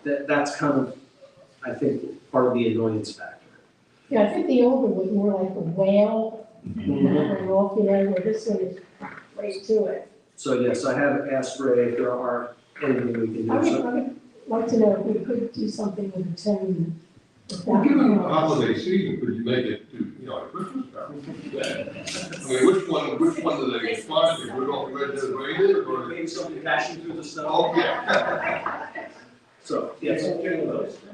that's kind of, I think, part of the annoyance factor. Yeah, I think the old one was more like a whale, going off, where this one is right to it. So yes, I have asked Ray if there are anything we can do. I would like to know if we could do something with the tone. Well, given the holiday season, could you make it, a Christmas carol? I mean, which one do they find? They put it off red decorated or? Maybe something dashing through the snow. Oh, yeah. So, yes,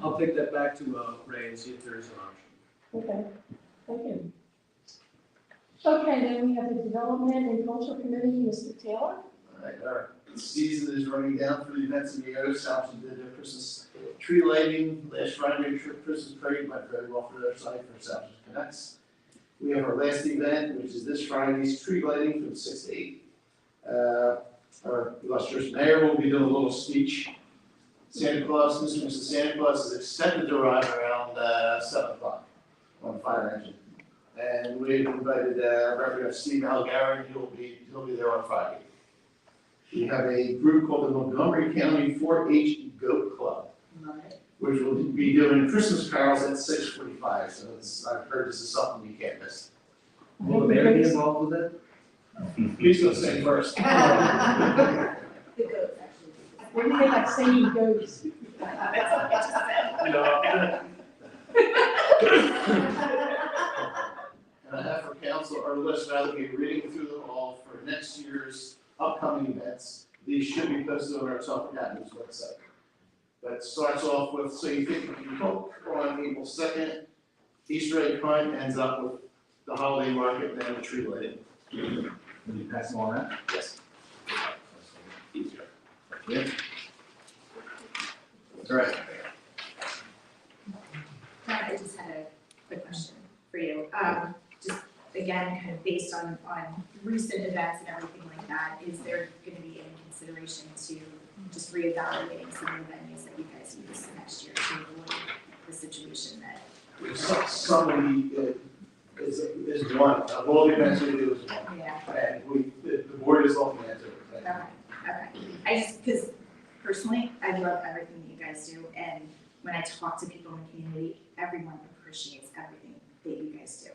I'll take that back to Ray and see if there is an option. Okay, thank you. Okay, then we have the Development and Culture Committee, Mr. Taylor. All right, our season is running down for the events in the area. South did their Christmas tree lighting last Friday. Christmas parade went very well for their site for South Connects. We have our last event, which is this Friday's tree lighting from 6 to 8. Our illustrious mayor will be doing a little speech. Santa Claus, Mr. and Mrs. Santa Claus is expected to arrive around 7 o'clock on the fire engine. And we've invited Representative Steve Algarin. He'll be there on Friday. We have a group called the Montgomery County 4-H Goat Club, which will be doing Christmas carols at 6:45. So I've heard this is something you can't miss. Will the mayor be involved with it? Please go sing first. The goats, actually. What do you think of singing goats? And I have for council our list. I'll be reading through them all for next year's upcoming events. These should be posted on our Telford News website. But starts off with, so you think if you hope on April 2nd, Easter egg hunt ends up with the holiday market and then the tree lighting. Can you pass them on that? Yes. Easier. Yeah. All right. I just had a quick question for you. Just again, kind of based on recent events and everything like that, is there going to be any consideration to just reevaluating some of the venues that you guys use next year to avoid the situation that? Somebody is one. Of all the events we do is one. Yeah. And the board is looking at it. Okay. I just, because personally, I love everything that you guys do, and when I talk to people in the community, everyone appreciates everything that you guys do.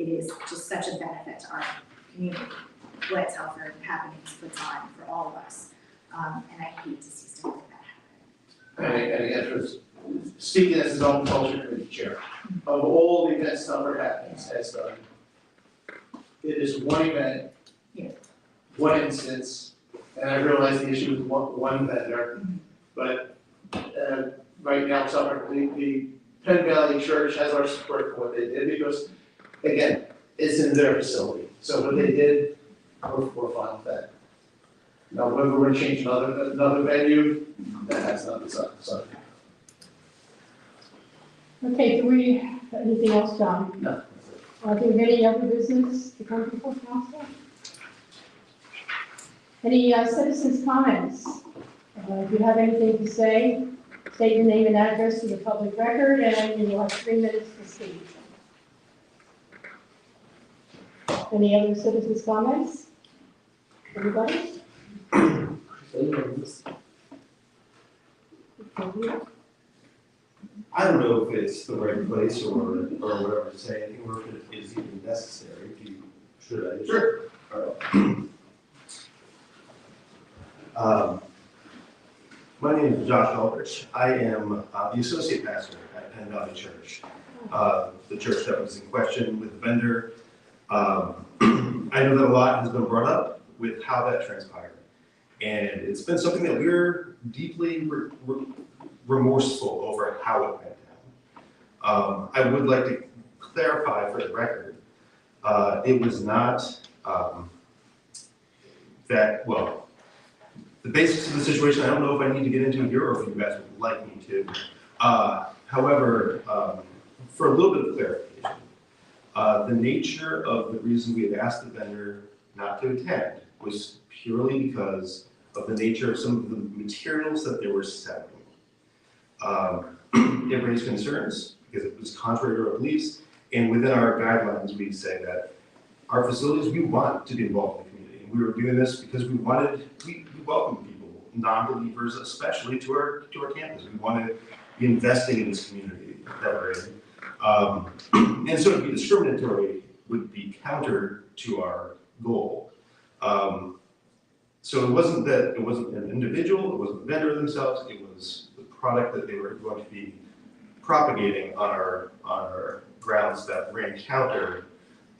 It is just such a benefit to our community, what Telford happenings puts on for all of us. And I hate to see stuff like that happen. And again, for speaking as his own culture committee chair, of all the events Telford has done, it is one event, Yeah. one instance, and I realize the issue with one vendor, but right now, Telford, the Penn Valley Church has our support for what they did, because, again, it's in their facility. So what they did, we're fine with that. Now, whether we're gonna change another venue, that has not decided, so. Okay, do we, anything else, John? No. Do we have any other business to come before council? Any citizens' comments? If you have anything to say, state your name and address to the public record, and you will have 3 minutes to speak. Any other citizens' comments? Everybody? I don't know if it's the right place or whatever to say anything, or if it is even necessary. Should I? Sure. All right. My name is Josh Aldrich. I am the associate pastor at Penn Valley Church, the church that was in question with the vendor. I know that a lot has been brought up with how that transpired. And it's been something that we're deeply remorseful over how it went down. I would like to clarify for the record, it was not the basics of the situation, I don't know if I need to get into here or if you guys would like me to. However, for a little bit of clarification, the nature of the reason we had asked the vendor not to attend was purely because of the nature of some of the materials that they were selling. It raised concerns because it was contrary to our beliefs, and within our guidelines, we say that our facilities, we want to be involved in the community. And we were doing this because we welcome people non-believers, especially to our campus. We want to be investing in this community that we're in. And so to be discriminatory would be counter to our goal. So it wasn't an individual, it wasn't the vendor themselves, it was the product that they were going to be propagating on our grounds that ran counter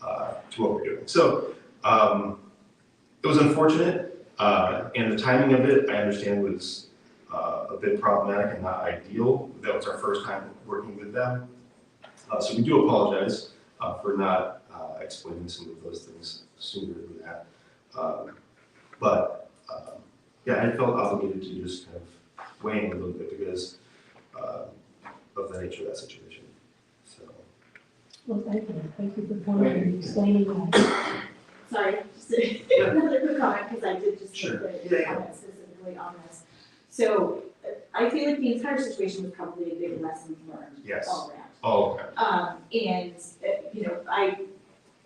to what we're doing. So it was unfortunate, and the timing of it, I understand, was a bit problematic and not ideal. That was our first time working with them. So we do apologize for not explaining some of those things sooner than that. But yeah, I felt obligated to just kind of weigh in a little bit because of the nature of that situation. So. Well, thank you for coming and explaining that. Sorry, just another quick comment, because I did just Sure. make the comment specifically on this. So I feel like the entire situation was probably a big lesson learned Yes. all around. Oh, okay. And, you know,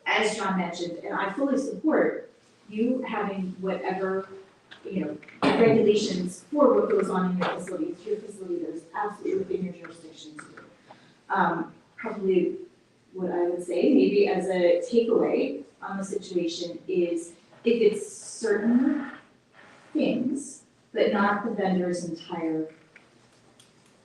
as John mentioned, and I fully support you having whatever, you know, regulations for what goes on in your facility. It's your facility that is absolutely within your jurisdiction to do. Probably what I would say, maybe as a takeaway on the situation is if it's certain things, but not the vendor's entire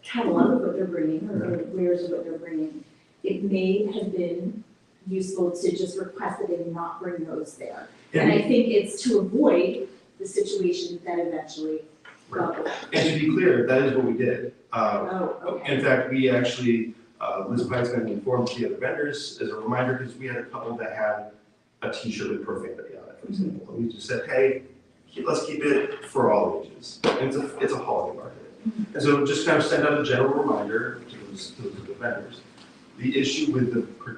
catalog of what they're bringing or the wares of what they're bringing, it may have been useful to just request that they not bring those there. And I think it's to avoid the situation that eventually got there. And to be clear, that is what we did. Oh, okay. In fact, we actually, Liz Pike's going to inform the other vendors as a reminder, because we had a couple that had a t-shirt with profanity on it, for example. And we just said, hey, let's keep it for all ages. And it's a holiday market. And so just kind of send out a general reminder to the vendors. The issue with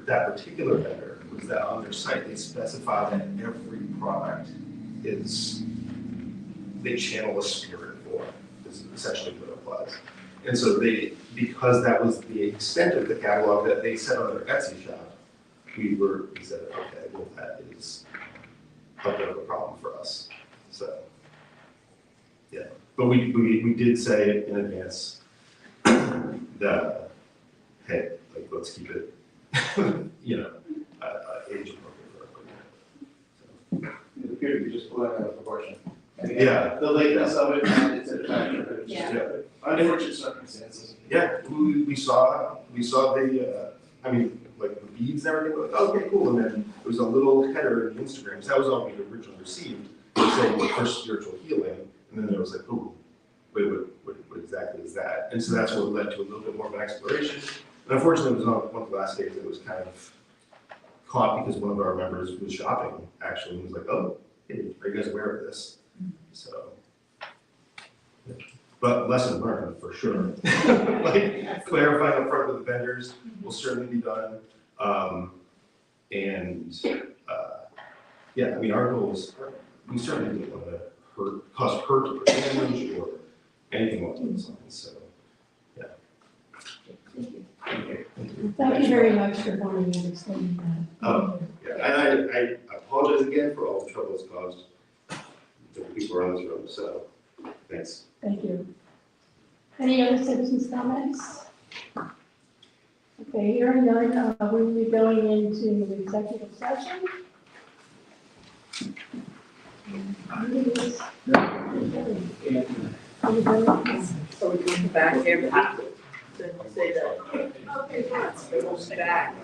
that particular vendor was that on their site, they specify that every product they channel a spirit for, is essentially what it applies. And so because that was the extent of the catalog that they set on their Etsy shop, we said, okay, well, that is a bit of a problem for us. So, yeah. But we did say in advance that, hey, like, let's keep it, you know, age appropriate for everybody. It appeared to be just blown out of proportion. Yeah. The lateness of it, and it's a factor, but it's Yeah. just unfortunate circumstances. Yeah, we saw the, I mean, like the beads and everything, like, okay, cool, and then there was a little header in the Instagram, so that was all we originally received, saying for spiritual healing, and then there was like, oh, wait, what exactly is that? And so that's what led to a little bit more of an exploration, and unfortunately, it was on one of the last days that was kind of caught because one of our members was shopping, actually, and was like, oh, hey, are you guys aware of this? So. Yeah. But lesson learned, for sure. Like, clarifying up front with the vendors will certainly be done. Yeah, I mean, our goal is, we certainly didn't want to cause hurt or damage or anything along those lines, so, yeah. Thank you. Thank you very much for coming and explaining that. Oh. Yeah, and I apologize again for all the trouble it's caused the people around this room, so, thanks. Thank you. Any other citizens' comments? Okay, hearing none, we will be going into executive session. So we can come back here, then we'll say that. Okay, back.